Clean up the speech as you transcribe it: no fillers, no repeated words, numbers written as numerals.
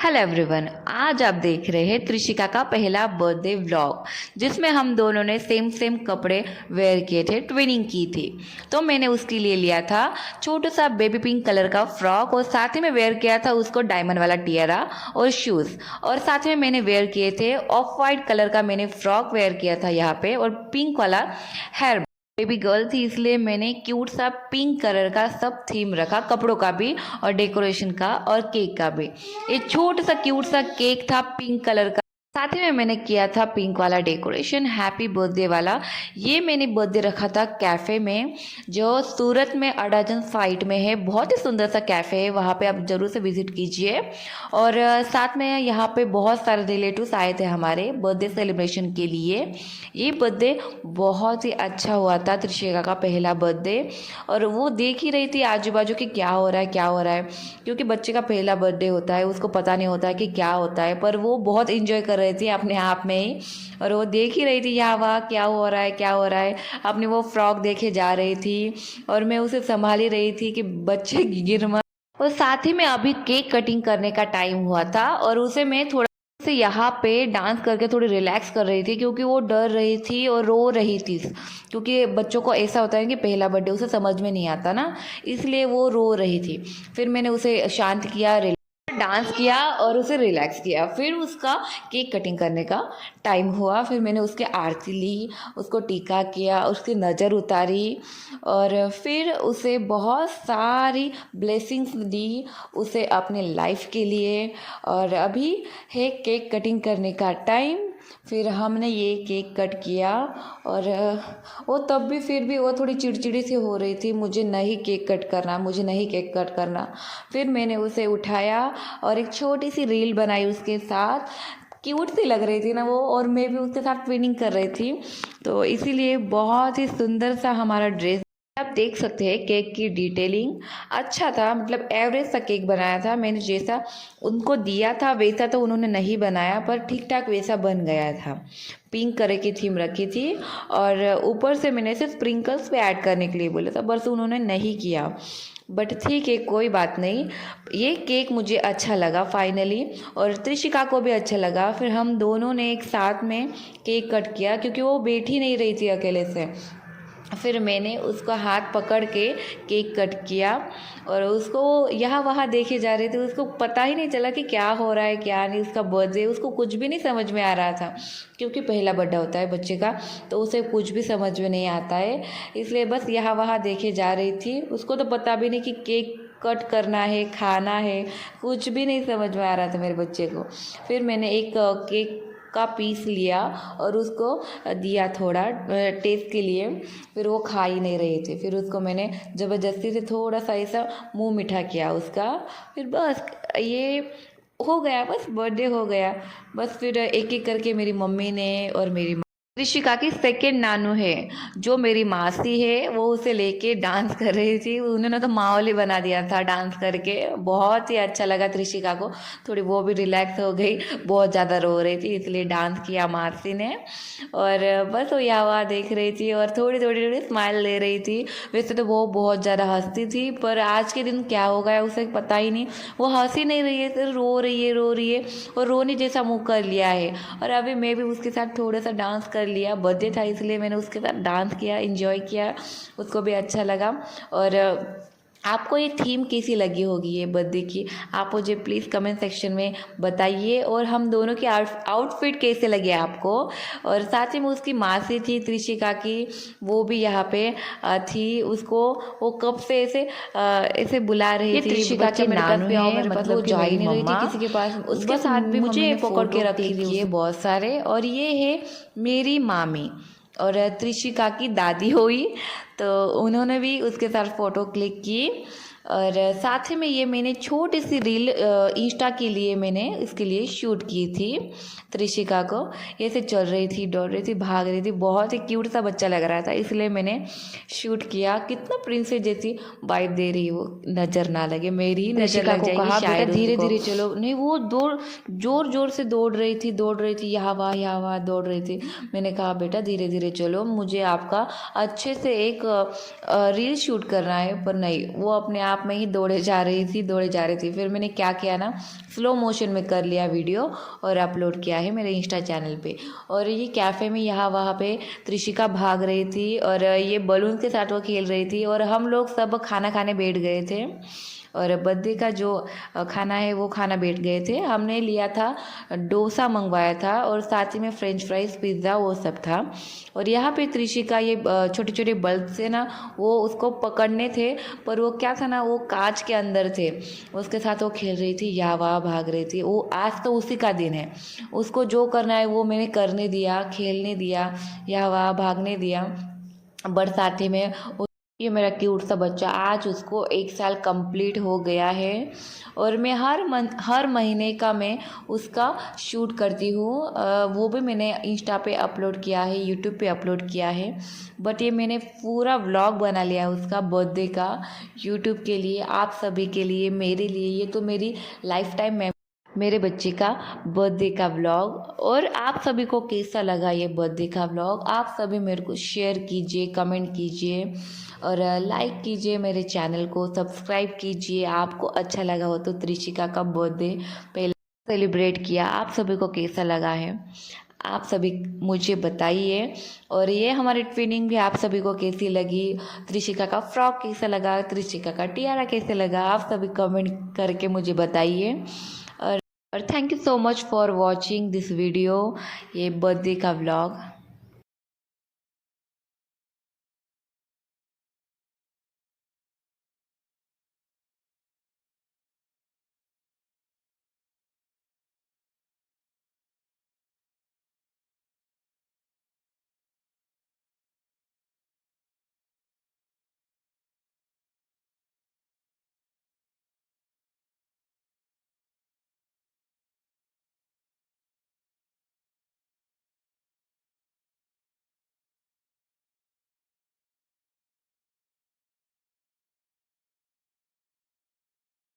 Hello everyone, आज आप देख रहे हैं त्रिशिका का पहला बर्थडे व्लॉग, जिसमें हम दोनों ने सेम सेम कपड़े वेयर किए थे, ट्विनिंग की थी। तो मैंने उसके लिए लिया था छोटा सा बेबी पिंक कलर का फ्रॉक और साथ ही में वेयर किया था उसको डायमंड वाला टियरा और शूज़। और साथ में मैंने वेयर किए थे ऑफ वाइट कलर का मैंने फ्रॉक वेयर किया था यहाँ पे, और पिंक वाला हेयर। बेबी गर्ल थी इसलिए मैंने क्यूट सा पिंक कलर का सब थीम रखा, कपड़ों का भी और डेकोरेशन का और केक का भी। एक छोटा सा क्यूट सा केक था पिंक कलर का, साथ ही में मैंने किया था पिंक वाला डेकोरेशन, हैप्पी बर्थडे वाला। ये मैंने बर्थडे रखा था कैफ़े में, जो सूरत में अडाजन साइट में है। बहुत ही सुंदर सा कैफ़े है, वहाँ पे आप ज़रूर से विज़िट कीजिए। और साथ में यहाँ पे बहुत सारे रिलेटिव्स आए थे हमारे बर्थडे सेलिब्रेशन के लिए। ये बर्थडे बहुत ही अच्छा हुआ था, त्रिशिका का पहला बर्थडे। और वो देख ही रही थी आजू बाजू कि क्या हो रहा है क्या हो रहा है, क्योंकि बच्चे का पहला बर्थडे होता है, उसको पता नहीं होता है कि क्या होता है, पर वो बहुत इंजॉय कर रही थी अपने आप में ही। और वो देख ही रही थी यहाँ वहाँ क्या हो रहा है क्या हो रहा है, अपनी वो फ्रॉक देखे जा रही थी और मैं उसे संभाल ही रही थी कि बच्चे गिर मत। और साथ ही में अभी केक कटिंग करने का टाइम हुआ था और उसे मैं थोड़ा से यहाँ पे डांस करके थोड़ी रिलैक्स कर रही थी, क्योंकि वो डर रही थी और रो रही थी। क्योंकि बच्चों को ऐसा होता है कि पहला बर्थडे उसे समझ में नहीं आता ना, इसलिए वो रो रही थी। फिर मैंने उसे शांत किया, डांस किया और उसे रिलैक्स किया। फिर उसका केक कटिंग करने का टाइम हुआ। फिर मैंने उसके आरती ली, उसको टीका किया, उसकी नज़र उतारी और फिर उसे बहुत सारी ब्लेसिंग्स दी उसे अपने लाइफ के लिए। और अभी है केक कटिंग करने का टाइम। फिर हमने ये केक कट किया और वो तब भी फिर भी वो थोड़ी चिड़चिड़ी सी हो रही थी, मुझे नहीं केक कट करना, मुझे नहीं केक कट करना। फिर मैंने उसे उठाया और एक छोटी सी रील बनाई उसके साथ। क्यूट सी लग रही थी ना वो, और मैं भी उसके साथ ट्विनिंग कर रही थी, तो इसीलिए बहुत ही सुंदर सा हमारा ड्रेस। आप देख सकते हैं केक की डिटेलिंग अच्छा था, मतलब एवरेज सा केक बनाया था मैंने। जैसा उनको दिया था वैसा तो उन्होंने नहीं बनाया, पर ठीक ठाक वैसा बन गया था। पिंक कलर की थीम रखी थी और ऊपर से मैंने सिर्फ स्प्रिंकल्स पे ऐड करने के लिए बोला था, बस उन्होंने नहीं किया। बट ठीक है, कोई बात नहीं। ये केक मुझे अच्छा लगा फाइनली, और त्रिशिका को भी अच्छा लगा। फिर हम दोनों ने एक साथ में केक कट किया, क्योंकि वो बैठी नहीं रही थी अकेले से। फिर मैंने उसका हाथ पकड़ के केक कट किया और उसको यहाँ वहाँ देखे जा रहे थे। उसको पता ही नहीं चला कि क्या हो रहा है क्या नहीं, उसका बर्थडे उसको कुछ भी नहीं समझ में आ रहा था, क्योंकि पहला बर्थडे होता है बच्चे का, तो उसे कुछ भी समझ में नहीं आता है। इसलिए बस यहाँ वहाँ देखे जा रही थी। उसको तो पता भी नहीं कि केक कट करना है, खाना है, कुछ भी नहीं समझ में आ रहा था मेरे बच्चे को। फिर मैंने एक केक का पीस लिया और उसको दिया थोड़ा टेस्ट के लिए। फिर वो खा ही नहीं रही थी, फिर उसको मैंने ज़बरदस्ती से थोड़ा सा ऐसा मुंह मीठा किया उसका। फिर बस ये हो गया, बस बर्थडे हो गया। बस फिर एक एक करके मेरी मम्मी ने और मेरी ऋषिका की सेकेंड नानू है जो मेरी मासी है, वो उसे लेके डांस कर रही थी। उन्होंने तो माहौल ही बना दिया था डांस करके, बहुत ही अच्छा लगा ऋषिका को। थोड़ी वो भी रिलैक्स हो गई, बहुत ज़्यादा रो रही थी इसलिए डांस किया मासी ने। और बस वो यहाँ देख रही थी और थोड़ी थोड़ी थोड़ी स्माइल ले रही थी। वैसे तो वो बहुत ज़्यादा हंसती थी, पर आज के दिन क्या हो गया उसे पता ही नहीं। वो हंस ही नहीं रही है, तो रो रही है और रोने जैसा मुँह कर लिया है। और अभी मैं भी उसके साथ थोड़ा सा डांस कर लिया, बर्थडे था इसलिए मैंने उसके साथ डांस किया, एंजॉय किया, उसको भी अच्छा लगा। और आपको ये थीम कैसी लगी होगी ये बर्थडे की, आप मुझे प्लीज़ कमेंट सेक्शन में बताइए। और हम दोनों की आउटफिट कैसे लगे आपको। और साथ ही में उसकी मासी थी त्रिशिका की, वो भी यहाँ पे थी। उसको वो कब से ऐसे बुला रही थी, त्रिशिका के नानू है, मतलब जा ही नहीं रही थी किसी के पास। उसके साथ भी मुझे पकड़ के रखी थी बहुत सारे। और ये है मेरी मामी और त्रिशिका की दादी हुई, तो उन्होंने भी उसके साथ फ़ोटो क्लिक की। और साथ ही में ये मैंने छोटी सी रील इंस्टा के लिए मैंने इसके लिए शूट की थी। त्रिशिका को ऐसे चल रही थी, दौड़ रही थी, भाग रही थी, बहुत ही क्यूट सा बच्चा लग रहा था, इसलिए मैंने शूट किया। कितना प्रिंसेस जैसी वाइब दे रही हो, नज़र ना लगे मेरी नज़र लग जाएगी शायद। धीरे धीरे चलो, नहीं वो जोर जोर से दौड़ रही थी यहाँ वहाँ दौड़ रही थी। मैंने कहा बेटा धीरे धीरे चलो, मुझे आपका अच्छे से एक रील शूट करना है। पर नहीं, वो अपने आप आप में ही दौड़े जा रही थी। फिर मैंने क्या किया ना, स्लो मोशन में कर लिया वीडियो और अपलोड किया है मेरे इंस्टा चैनल पे। और ये कैफ़े में यहाँ वहाँ पे त्रिशिका भाग रही थी और ये बलून के साथ वो खेल रही थी और हम लोग सब खाना खाने बैठ गए थे और बर्थडे का जो खाना है वो खाना बैठ गए थे। हमने लिया था, डोसा मंगवाया था और साथ ही में फ्रेंच फ्राइज़, पिज़्ज़ा वो सब था। और यहाँ पे त्रिशिका ये छोटे छोटे बल्ब से ना वो उसको पकड़ने थे, पर वो क्या था ना, वो कांच के अंदर थे, उसके साथ वो खेल रही थी, यहाँ वहाँ भाग रही थी। वो आज तो उसी का दिन है, उसको जो करना है वो मैंने करने दिया, खेलने दिया, यहाँ वहाँ भागने दिया। बरसाती में ये मेरा क्यूट सा बच्चा, आज उसको 1 साल कंप्लीट हो गया है और मैं हर महीने का मैं उसका शूट करती हूँ। वो भी मैंने इंस्टा पे अपलोड किया है, यूट्यूब पे अपलोड किया है, बट ये मैंने पूरा व्लॉग बना लिया उसका बर्थडे का, यूट्यूब के लिए, आप सभी के लिए, मेरे लिए। ये तो मेरी लाइफ टाइम मेरे बच्चे का बर्थडे का व्लॉग। और आप सभी को कैसा लगा ये बर्थडे का व्लॉग, आप सभी मेरे को शेयर कीजिए, कमेंट कीजिए और लाइक कीजिए, मेरे चैनल को सब्सक्राइब कीजिए। आपको अच्छा लगा हो तो त्रिशिका का बर्थडे पहले सेलिब्रेट किया, आप सभी को कैसा लगा है आप सभी मुझे बताइए। और ये हमारी ट्विनिंग भी आप सभी को कैसी लगी, त्रिशिका का फ्रॉक कैसा लगा, त्रिशिका का टियारा कैसे लगा, आप सभी कमेंट करके मुझे बताइए। और thank you so much for watching this video, ये बर्थडे का व्लॉग।